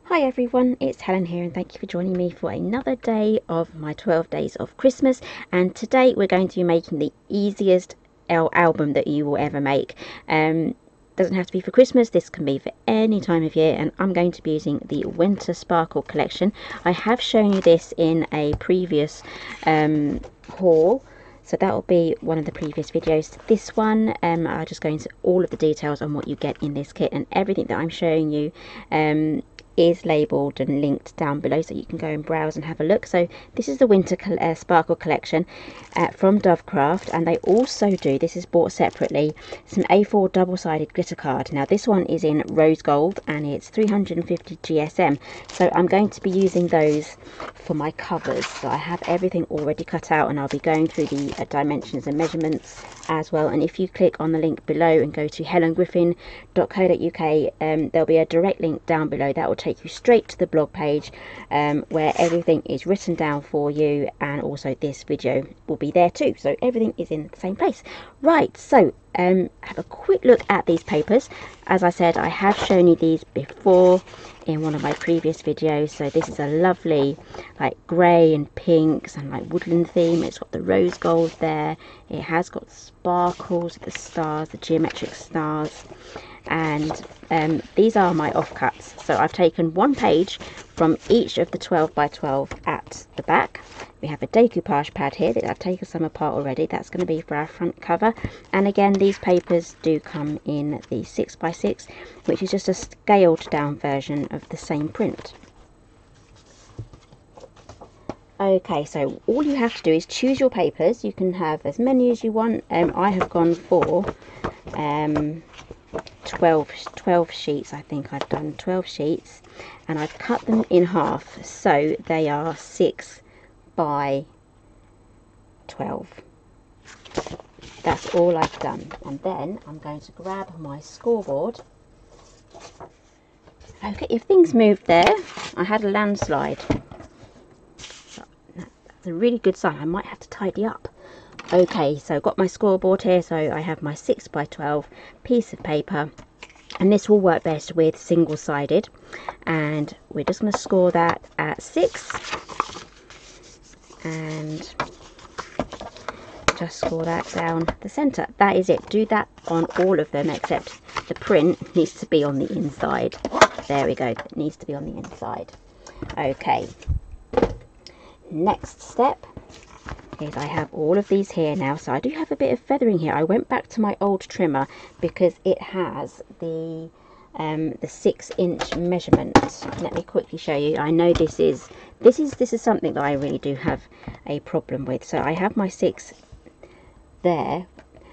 Hi everyone, it's Helen here and thank you for joining me for another day of my 12 days of Christmas. And today we're going to be making the easiest album that you will ever make. Doesn't have to be for Christmas, this can be for any time of year, and I'm going to be using the Winter Sparkle collection. I have shown you this in a previous haul, so that will be one of the previous videos. This one, I'll just go into all of the details on what you get in this kit, and everything that I'm showing you is labelled and linked down below, so you can go and browse and have a look. So this is the Winter Sparkle collection from Dovecraft, and they also do, this is bought separately, some A4 double-sided glitter card. Now this one is in rose gold and it's 350 GSM, so I'm going to be using those for my covers. So I have everything already cut out and I'll be going through the dimensions and measurements as well. And if you click on the link below and go to helengriffin.co.uk, there'll be a direct link down below that will take you straight to the blog page where everything is written down for you, and also this video will be there too, so everything is in the same place. Right, so have a quick look at these papers. As I said, I have shown you these before in one of my previous videos. So this is a lovely like grey and pinks and like woodland theme. It's got the rose gold there, it has got sparkles, the stars, the geometric stars, and these are my offcuts. So I've taken one page from each of the 12 by 12 at the back. We have a decoupage pad here that I've taken some apart already. That's going to be for our front cover. And again, these papers do come in the 6 by 6, which is just a scaled down version of the same print. Okay, so all you have to do is choose your papers. You can have as many as you want. I have gone for 12 sheets. I think I've done 12 sheets, and I've cut them in half, so they are 6 by 12. That's all I've done. And then I'm going to grab my scoreboard. Okay, if things moved there, I had a landslide. That's a really good sign. I might have to tidy up. Okay, so I've got my scoreboard here. So I have my 6 by 12 piece of paper, and this will work best with single-sided, and we're just going to score that at 6 and just score that down the center. That is it. Do that on all of them, except the print needs to be on the inside. There we go, it needs to be on the inside. Okay, next step is I have all of these here now. So I do have a bit of feathering here. I went back to my old trimmer because it has the 6-inch measurement. Let me quickly show you. I know this is something that I really do have a problem with. So I have my 6 there,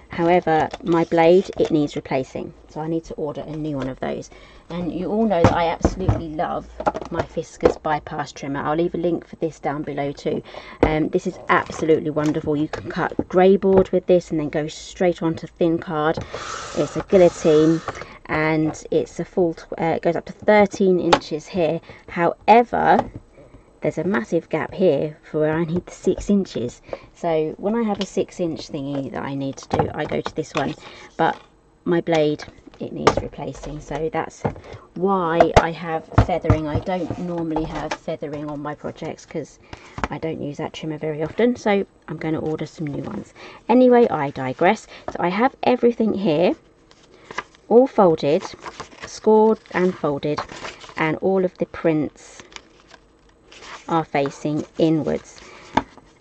however my blade, it needs replacing, so I need to order a new one of those. And you all know that I absolutely love my Fiskars bypass trimmer. I'll leave a link for this down below too. This is absolutely wonderful. You can cut grey board with this and then go straight onto thin card. It's a guillotine and it's a full it goes up to 13 inches here. However, there's a massive gap here for where I need the 6 inches. So when I have a 6-inch thingy that I need to do, I go to this one, but my blade, it needs replacing. So that's why I have feathering. I don't normally have feathering on my projects because I don't use that trimmer very often, so I'm going to order some new ones. Anyway, I digress. So I have everything here all folded, scored and folded, and all of the prints are facing inwards,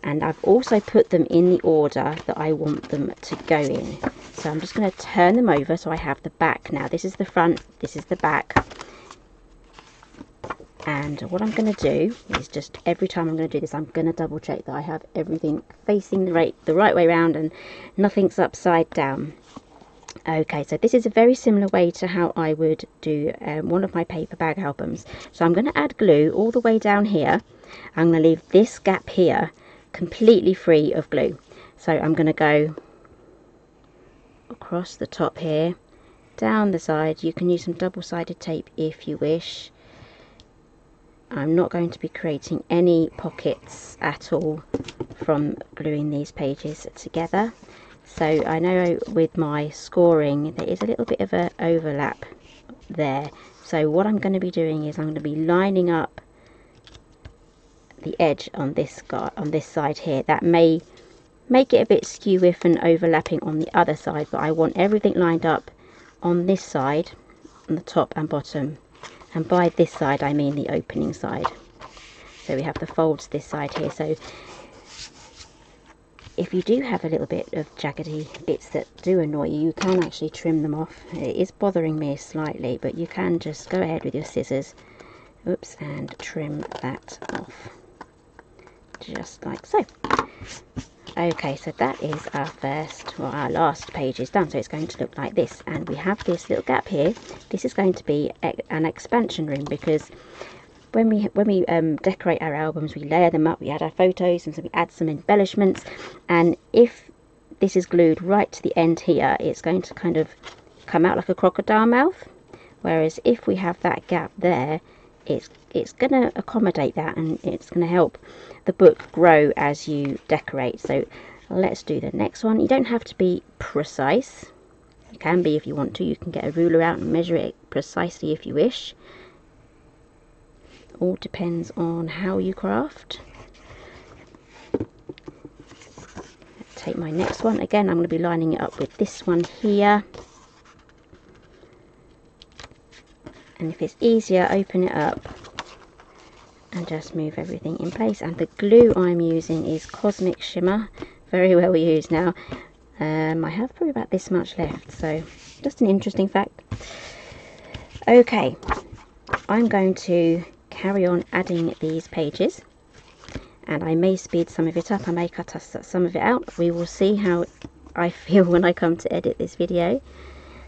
and I've also put them in the order that I want them to go in. So I'm just going to turn them over so I have the back now. This is the front, this is the back, and what I'm going to do is just every time I'm going to do this, I'm going to double check that I have everything facing the right way around and nothing's upside down. Okay, so this is a very similar way to how I would do one of my paper bag albums. So I'm going to add glue all the way down here. I'm going to leave this gap here completely free of glue. So I'm going to go across the top here, down the side. You can use some double-sided tape if you wish. I'm not going to be creating any pockets at all from gluing these pages together. So I know with my scoring there is a little bit of an overlap there, So what I'm going to be doing is I'm going to be lining up the edge on this side here. That may make it a bit skew and overlapping on the other side, but I want everything lined up on this side, on the top and bottom. And by this side I mean the opening side. So we have the folds this side here. So if you do have a little bit of jaggedy bits that do annoy you, you can actually trim them off. It is bothering me slightly, but you can just go ahead with your scissors, oops, and trim that off, just like so. Okay, so that is our first, well, our last page is done, so it's going to look like this. And we have this little gap here. This is going to be an expansion room, because when we decorate our albums, we layer them up, we add our photos, and so we add some embellishments. And if this is glued right to the end here, it's going to kind of come out like a crocodile mouth. Whereas if we have that gap there, it's going to accommodate that, and it's going to help the book grow as you decorate. So let's do the next one. You don't have to be precise. You can be if you want to. You can get a ruler out and measure it precisely if you wish. All depends on how you craft. Take my next one. Again, I'm going to be lining it up with this one here. And if it's easier, open it up and just move everything in place. And the glue I'm using is Cosmic Shimmer, very well used now. I have probably about this much left, so just an interesting fact. Okay, I'm going to carry on adding these pages, and I may speed some of it up, I may cut some of it out. We will see how I feel when I come to edit this video.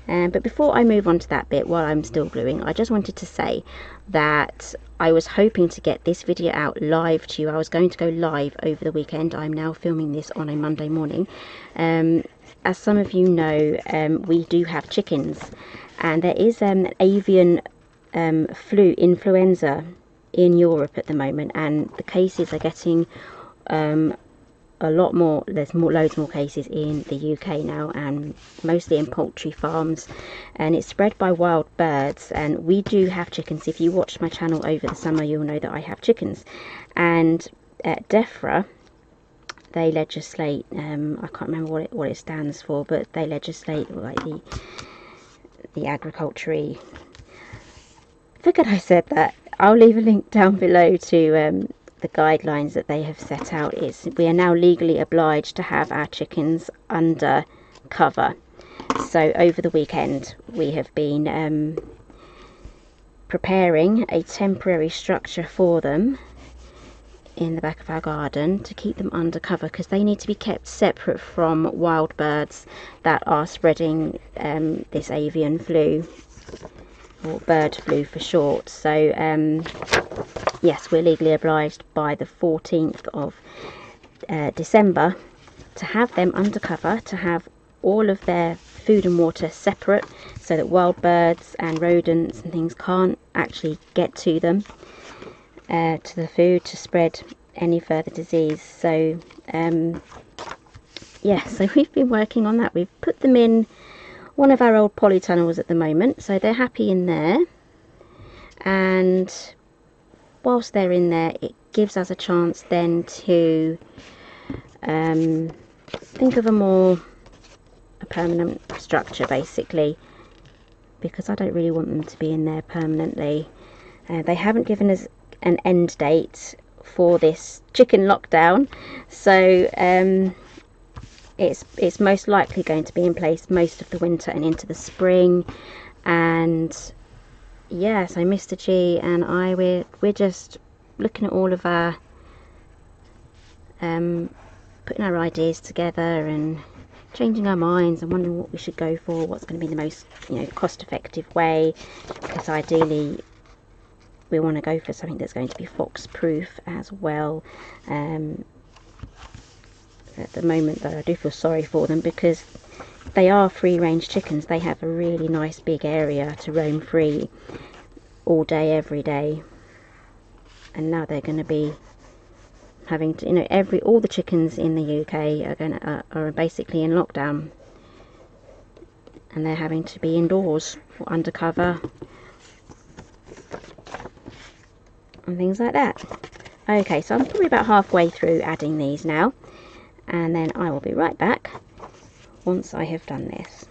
But before I move on to that bit, while I'm still gluing, I just wanted to say that I was hoping to get this video out live to you. I was going to go live over the weekend. I'm now filming this on a Monday morning. As some of you know, we do have chickens, and there is an avian influenza in Europe at the moment, and the cases are getting a lot more. There's loads more cases in the UK now, and mostly in poultry farms, and it's spread by wild birds. And we do have chickens. If you watch my channel over the summer, you'll know that I have chickens. And at DEFRA, they legislate, I can't remember what it stands for, but they legislate like the agriculture. Forget I said that. I'll leave a link down below to the guidelines that they have set out. We are now legally obliged to have our chickens under cover. So over the weekend we have been preparing a temporary structure for them in the back of our garden to keep them under cover, because they need to be kept separate from wild birds that are spreading this avian flu, or bird flu for short. So yes, we're legally obliged by the 14th of December to have them under cover, to have all of their food and water separate, so that wild birds and rodents and things can't actually get to them, to the food, to spread any further disease. So yeah, so we've been working on that. We've put them in one of our old polytunnels at the moment, so they're happy in there. And whilst they're in there, it gives us a chance then to think of a permanent structure, basically, because I don't really want them to be in there permanently. They haven't given us an end date for this chicken lockdown, so it's most likely going to be in place most of the winter and into the spring. And yeah, so Mr. G and I, we're just looking at all of our putting our ideas together and changing our minds and wondering what we should go for, what's going to be the most cost-effective way, because ideally we want to go for something that's going to be fox-proof as well. At the moment, though, I do feel sorry for them, because they are free-range chickens. They have a really nice big area to roam free all day, every day, and now they're going to be having to, all the chickens in the UK are basically in lockdown, and they're having to be indoors or undercover and things like that. Okay, so I'm probably about halfway through adding these now, and then I will be right back once I have done this.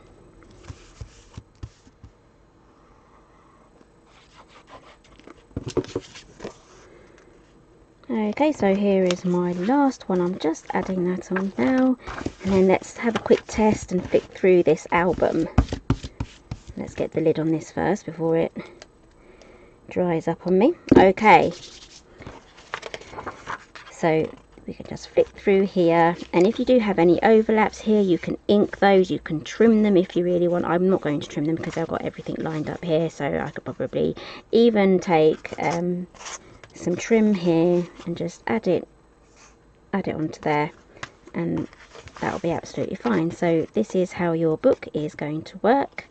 Okay, so here is my last one. I'm just adding that on now, and then let's have a quick test and flick through this album. Let's get the lid on this first before it dries up on me. Okay, so we can just flick through here, and if you do have any overlaps here, you can ink those, you can trim them if you really want. I'm not going to trim them because I've got everything lined up here, so I could probably even take some trim here and just add it onto there, and that'll be absolutely fine. So this is how your book is going to work,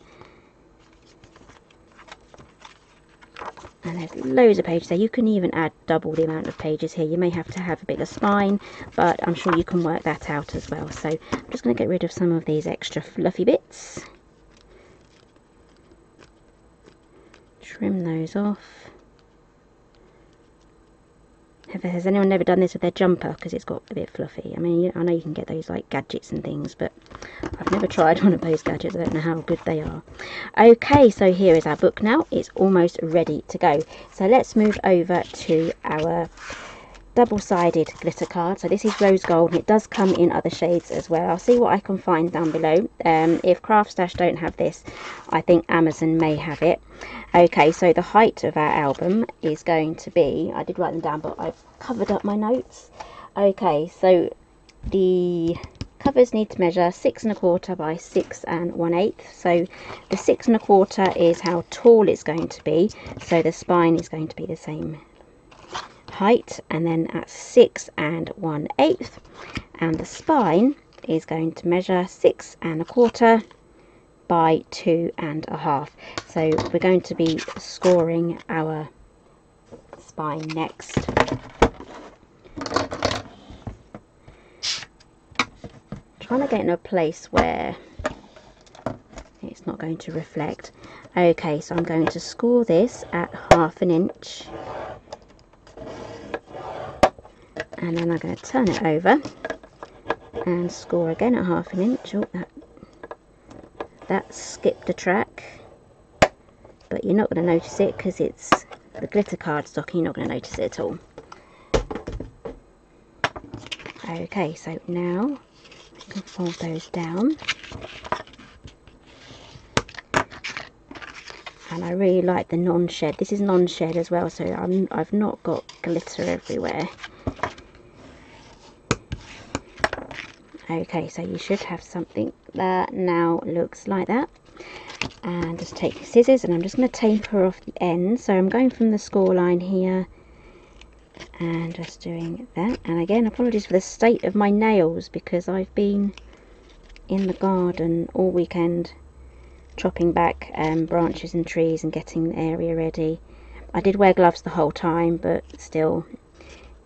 and there's loads of pages there. You can even add double the amount of pages here. You may have to have a bigger spine, but I'm sure you can work that out as well. So I'm just going to get rid of some of these extra fluffy bits, trim those off. Has anyone never done this with their jumper because it's got a bit fluffy? I mean, I know you can get those like gadgets and things, but I've never tried one of those gadgets. I don't know how good they are. Okay, so here is our book now. It's almost ready to go. So let's move over to our double-sided glitter card. So this is rose gold, and it does come in other shades as well. I'll see what I can find down below. If Craft Stash don't have this, I think Amazon may have it. Okay, so the height of our album is going to be, I did write them down, but I've covered up my notes. Okay, so the covers need to measure 6 1/4 by 6 1/8. So the 6 1/4 is how tall it's going to be, so the spine is going to be the same height, and then at 6 1/8, and the spine is going to measure 6 1/4 by 2 1/2. So we're going to be scoring our spine next. Trying to get in a place where it's not going to reflect. Okay, so I'm going to score this at 1/2 inch, and then I'm going to turn it over and score again at 1/2 inch. Oh, that skipped a track, but you're not going to notice it because it's the glitter cardstock. You're not going to notice it at all. Okay, so now we can fold those down, and I really like the non-shed. This is non-shed as well, so I've not got glitter everywhere. Okay, so you should have something that now looks like that. And just take your scissors, and I'm just going to taper off the end. So I'm going from the score line here and just doing that. And again, apologies for the state of my nails because I've been in the garden all weekend chopping back branches and trees and getting the area ready. I did wear gloves the whole time, but still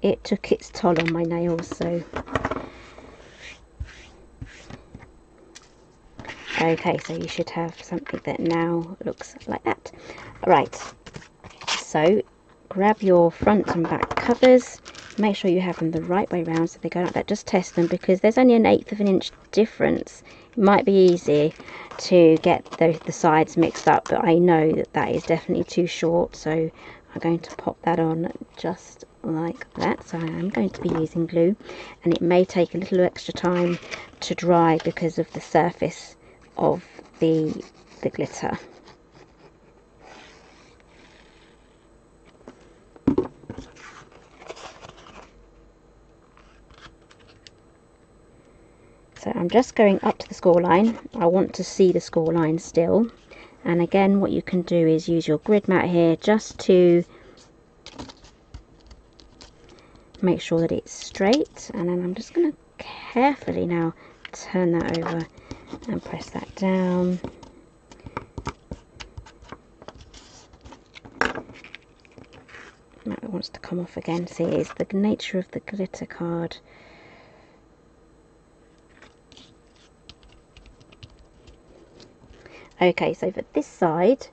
it took its toll on my nails. So okay, so you should have something that now looks like that. Right, so grab your front and back covers, make sure you have them the right way round so they go like that. Just test them because there's only 1/8 of an inch difference. It might be easy to get the sides mixed up, but I know that that is definitely too short, so I'm going to pop that on just like that. So I'm going to be using glue, and it may take a little extra time to dry because of the surface of the glitter. So I'm just going up to the score line. I want to see the score line still, and again what you can do is use your grid mat here just to make sure that it's straight, and then I'm just going to carefully now turn that over and press that down. It wants to come off again. See, it's the nature of the glitter card. Okay, so for this side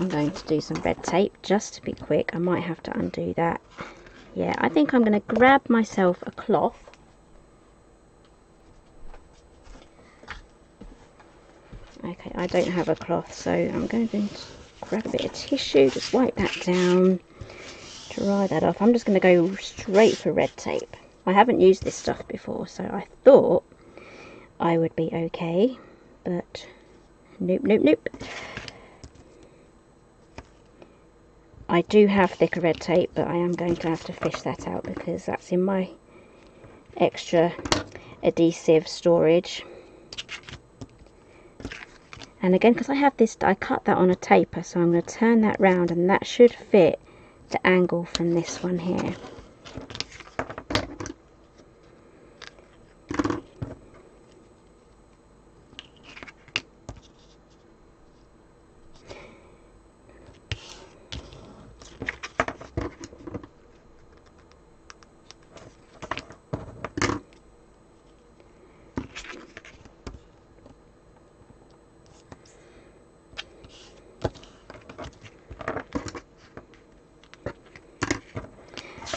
I'm going to do some red tape just to be quick. I might have to undo that. Yeah, I think I'm going to grab myself a cloth. Okay, I don't have a cloth, so I'm going to grab a bit of tissue, just wipe that down, dry that off. I'm just going to go straight for red tape. I haven't used this stuff before, so I thought I would be okay, but nope, nope, nope. I do have thicker red tape, but I am going to have to fish that out because that's in my extra adhesive storage. And again, because I have this, I cut that on a taper, so I'm going to turn that round, and that should fit the angle from this one here.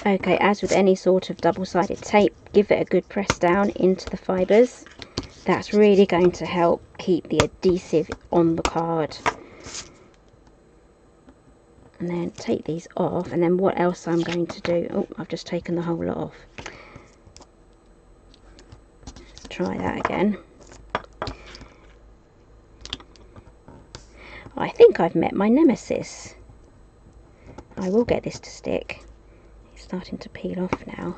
Okay, as with any sort of double-sided tape, give it a good press down into the fibres. That's really going to help keep the adhesive on the card. And then take these off, and then what else I'm going to do, oh, I've just taken the whole lot off. Let's try that again. I think I've met my nemesis. I will get this to stick. Starting to peel off now.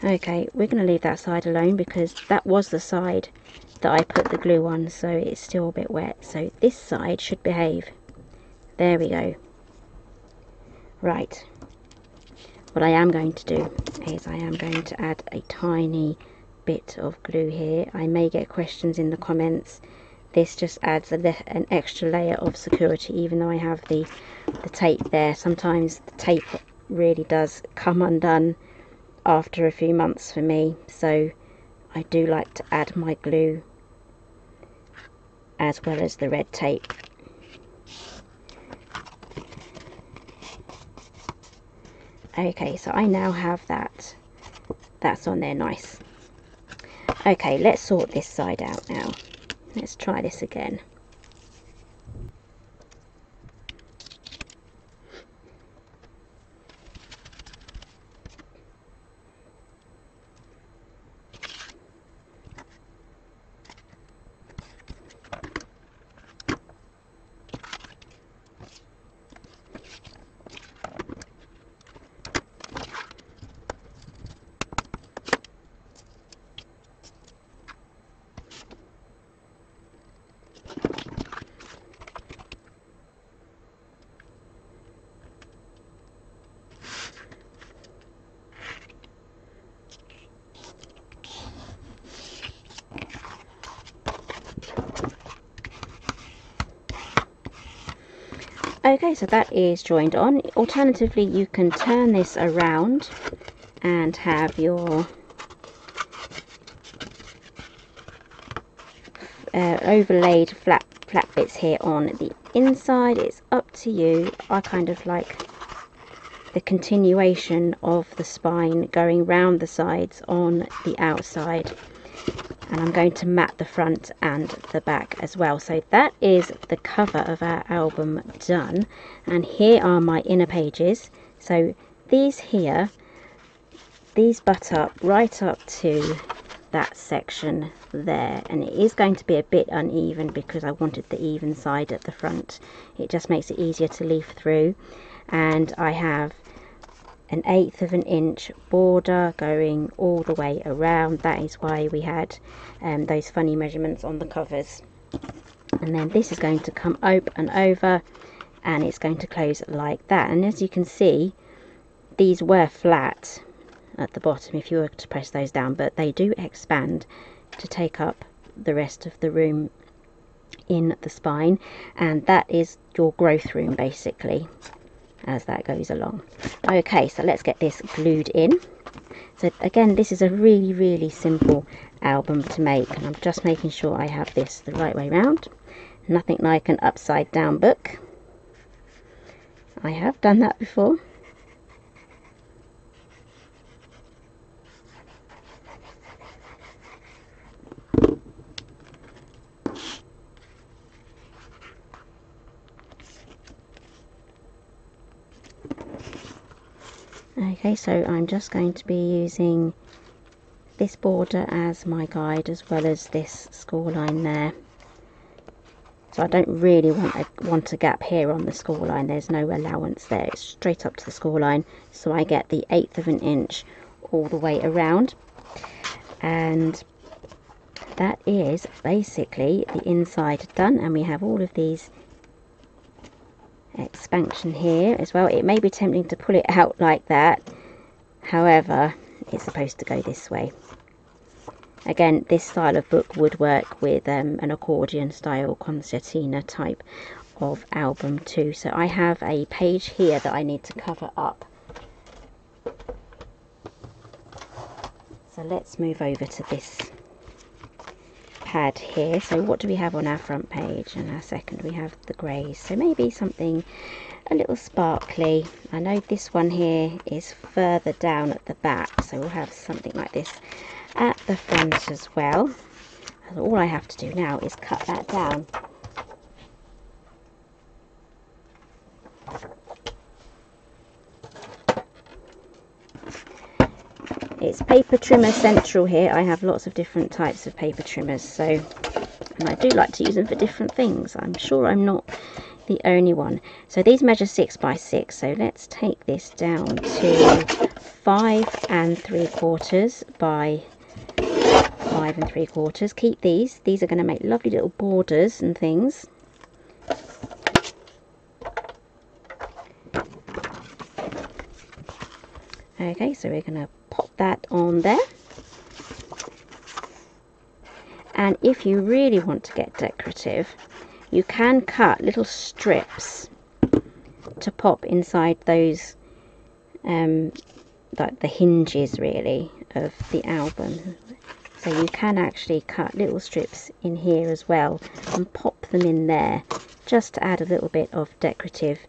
Okay, we're going to leave that side alone because that was the side that I put the glue on, so it's still a bit wet. So this side should behave. There we go. Right. What I am going to do is I am going to add a tiny bit of glue here. I may get questions in the comments. This just adds an extra layer of security, even though I have the tape there. Sometimes the tape really does come undone after a few months for me, so I do like to add my glue as well as the red tape. Okay, so I now have that's on there nice. Okay, let's sort this side out now. Let's try this again. Okay, so that is joined on. Alternatively, you can turn this around and have your overlaid flat bits here on the inside. It's up to you. I kind of like the continuation of the spine going round the sides on the outside. And I'm going to mat the front and the back as well. So that is the cover of our album done, and here are my inner pages. So these here, these butt up right up to that section there, and it is going to be a bit uneven because I wanted the even side at the front. It just makes it easier to leaf through. And I have an 1/8 of an inch border going all the way around. That is why we had those funny measurements on the covers. And then this is going to come up and over, and it's going to close like that. And as you can see, these were flat at the bottom if you were to press those down, but they do expand to take up the rest of the room in the spine, and that is your growth room basically as that goes along. Okay, so let's get this glued in. So again, this is a really simple album to make, and I'm just making sure I have this the right way round. Nothing like an upside down book. I have done that before. Okay, so I'm just going to be using this border as my guide, as well as this score line there. So I don't really want a gap here on the score line. There's no allowance there. It's straight up to the score line, so I get the 1/8 of an inch all the way around. And that is basically the inside done, and we have all of these expansion here as well. It may be tempting to pull it out like that, however it's supposed to go this way. Again, this style of book would work with an accordion style concertina type of album too. So I have a page here that I need to cover up, so let's move over to this pad here. So what do we have on our front page? And our second, we have the greys, so maybe something a little sparkly. I know this one here is further down at the back, so we'll have something like this at the front as well. And all I have to do now is cut that down. It's paper trimmer central here. I have lots of different types of paper trimmers, so, and I do like to use them for different things. I'm sure I'm not the only one. So these measure 6 by 6, so let's take this down to 5 3/4 by 5 3/4. Keep these are going to make lovely little borders and things. Okay, so we're going to pop that on there. And if you really want to get decorative, you can cut little strips to pop inside those like the hinges really of the album. So you can actually cut little strips in here as well and pop them in there, just to add a little bit of decorative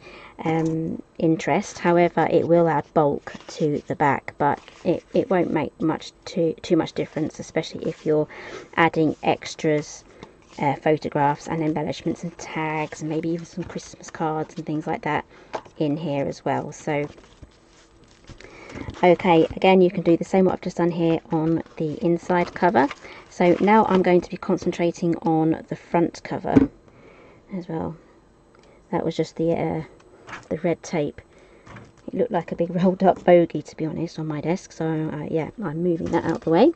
interest. However, it will add bulk to the back, but it won't make too much difference, especially if you're adding extras, photographs and embellishments and tags, and maybe even some Christmas cards and things like that in here as well. So okay, again, you can do the same what I've just done here on the inside cover. So now I'm going to be concentrating on the front cover as well. That was just the red tape. It looked like a big rolled up bogey, to be honest, on my desk, so yeah, I'm moving that out the way.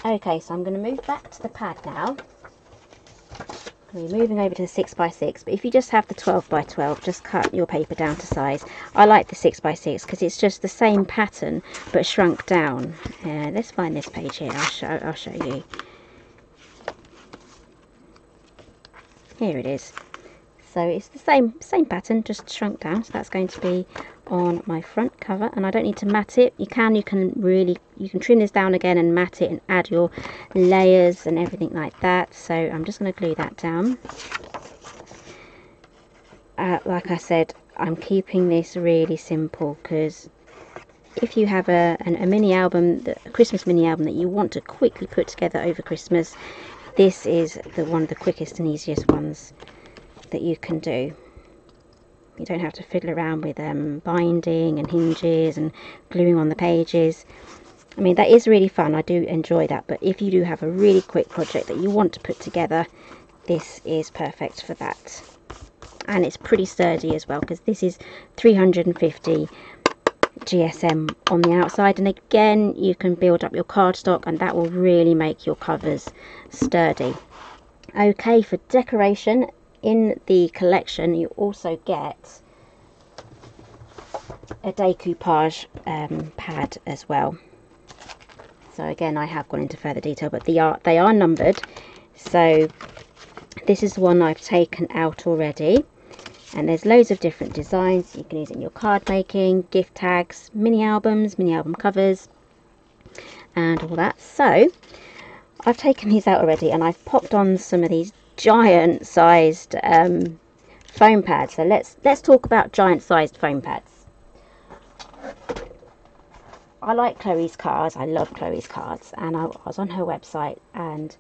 Okay, so I'm going to move back to the pad now. We're moving over to the 6 by 6, but if you just have the 12 by 12, just cut your paper down to size. I like the 6 by 6 because it's just the same pattern but shrunk down. Let's find this page here. I'll show you. Here it is. So it's the same pattern, just shrunk down. So that's going to be on my front cover, and I don't need to mat it. You can trim this down again and mat it and add your layers and everything like that. So I'm just going to glue that down. Like I said, I'm keeping this really simple because if you have a mini album, a Christmas mini album that you want to quickly put together over Christmas, this is one of the quickest and easiest ones that you can do. You don't have to fiddle around with binding and hinges and gluing on the pages. I mean, that is really fun. I do enjoy that, but if you do have a really quick project that you want to put together, this is perfect for that. And it's pretty sturdy as well, because this is 350 GSM on the outside, and again, you can build up your cardstock and that will really make your covers sturdy. Okay, for decoration, in the collection you also get a decoupage pad as well. So again, I have gone into further detail, but they are numbered. So this is the one I've taken out already. And there's loads of different designs. You can use it in your card making, gift tags, mini albums, mini album covers, and all that. So I've taken these out already, and I've popped on some of these giant sized foam pads. So let's talk about giant sized foam pads. I like Chloe's cards. I love Chloe's cards, and I was on her website, and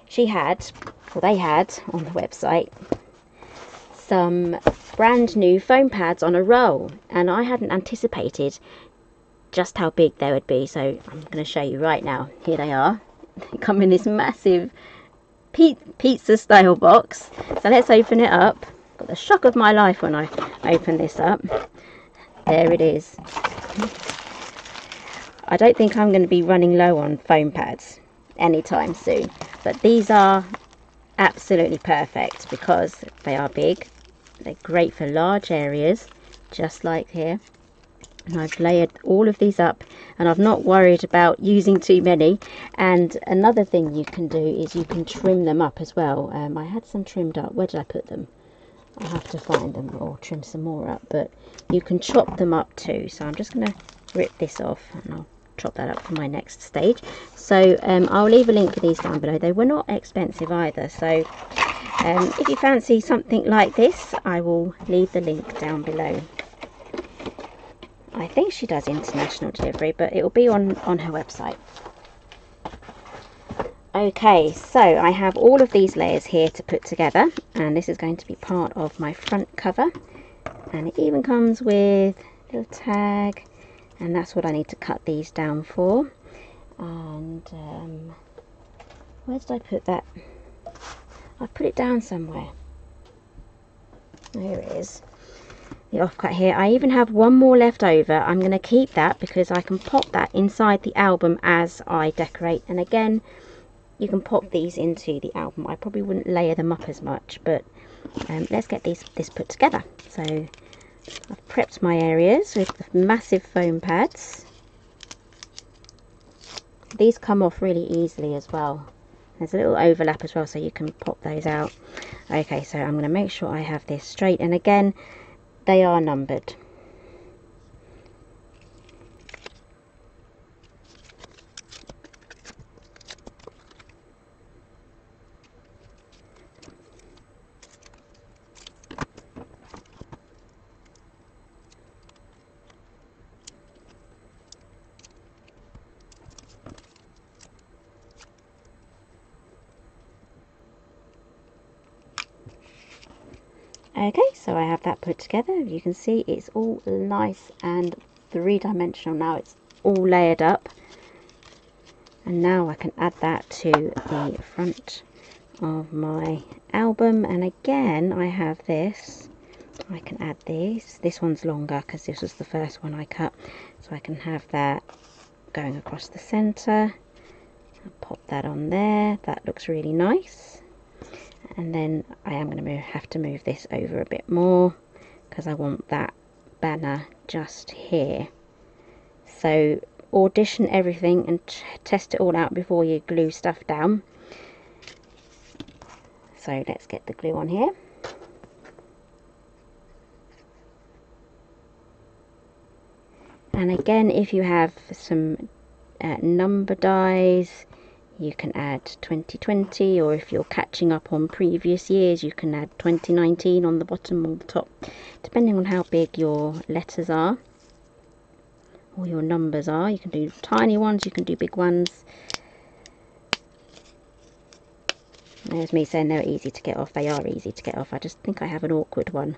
she had, or they had on the website, some brand new foam pads on a roll, and I hadn't anticipated just how big they would be, so I'm going to show you right now. Here they are. They come in this massive pizza style box, so let's open it up. Got the shock of my life when I open this up. There it is. I don't think I'm going to be running low on foam pads anytime soon, but these are absolutely perfect because they are big. They're great for large areas, just like here. And I've layered all of these up, and I've not worried about using too many. And another thing you can do is you can trim them up as well. I had some trimmed up. Where did I put them? I'll have to find them or trim some more up, but you can chop them up too. So I'm just going to rip this off, and I'll chop that up for my next stage. So I'll leave a link for these down below. They were not expensive either, so if you fancy something like this, I will leave the link down below. I think she does international delivery, but it will be on her website. Okay, so I have all of these layers here to put together, and this is going to be part of my front cover, and it even comes with a little tag, and that's what I need to cut these down for. And where did I put that? I put it down somewhere. There it is, the offcut here. I even have one more left over. I'm going to keep that because I can pop that inside the album as I decorate. And again, you can pop these into the album. I probably wouldn't layer them up as much, but let's get this put together. So I've prepped my areas with the massive foam pads. These come off really easily as well. There's a little overlap as well, so you can pop those out. Okay, so I'm going to make sure I have this straight, and again, they are numbered. Okay, so I have that put together. You can see it's all nice and three-dimensional now. It's all layered up. And now I can add that to the front of my album. And again, I have this. I can add this. This one's longer because this was the first one I cut. So I can have that going across the centre. I'll pop that on there. That looks really nice. And then I am going to have to move this over a bit more because I want that banner just here. So audition everything and test it all out before you glue stuff down. So let's get the glue on here. And again, if you have some number dies, you can add 2020, or if you're catching up on previous years, you can add 2019 on the bottom or the top, depending on how big your letters are or your numbers are. You can do tiny ones, you can do big ones. There's me saying they're easy to get off. They are easy to get off. I just think I have an awkward one.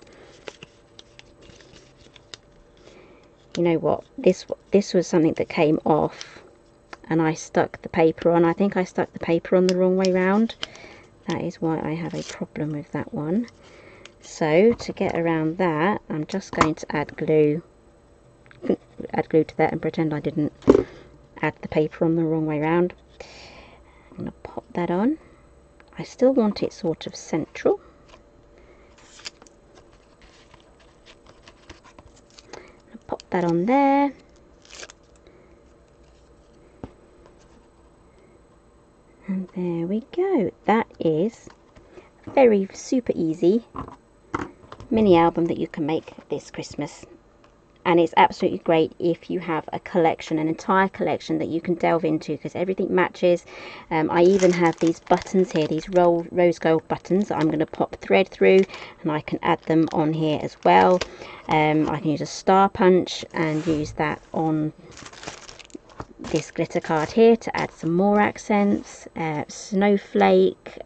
You know what? This was something that came off, and I stuck the paper on. I think I stuck the paper on the wrong way round. That is why I have a problem with that one. So to get around that, I'm just going to add glue to that and pretend I didn't add the paper on the wrong way round. I'm going to pop that on. I still want it sort of central. Pop that on there. And there we go. That is very super easy mini album that you can make this Christmas. And it's absolutely great if you have a collection, an entire collection that you can delve into, because everything matches. I even have these buttons here, these rose gold buttons that I'm going to pop thread through, and I can add them on here as well. I can use a star punch and use that on this glitter card here to add some more accents. Snowflake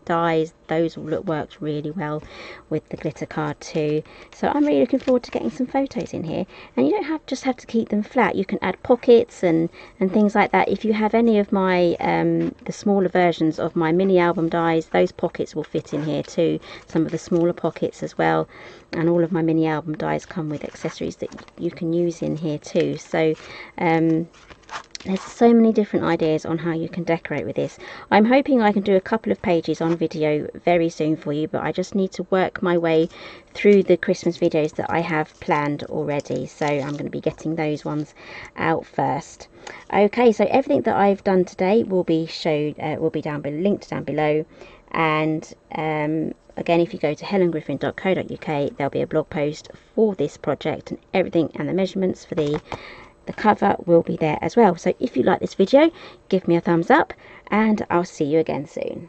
dies, those works really well with the glitter card too. So I'm really looking forward to getting some photos in here. And you don't just have to keep them flat, you can add pockets and things like that. If you have any of my the smaller versions of my mini album dies, those pockets will fit in here too, some of the smaller pockets as well. And all of my mini album dies come with accessories that you can use in here too. So there's so many different ideas on how you can decorate with this. I'm hoping I can do a couple of pages on video very soon for you, but I just need to work my way through the Christmas videos that I have planned already. So I'm going to be getting those ones out first. Okay, so everything that I've done today will be linked down below. And again, if you go to helengriffin.co.uk, there'll be a blog post for this project, and everything and the measurements for the cover will be there as well. So if you like this video, give me a thumbs up, and I'll see you again soon.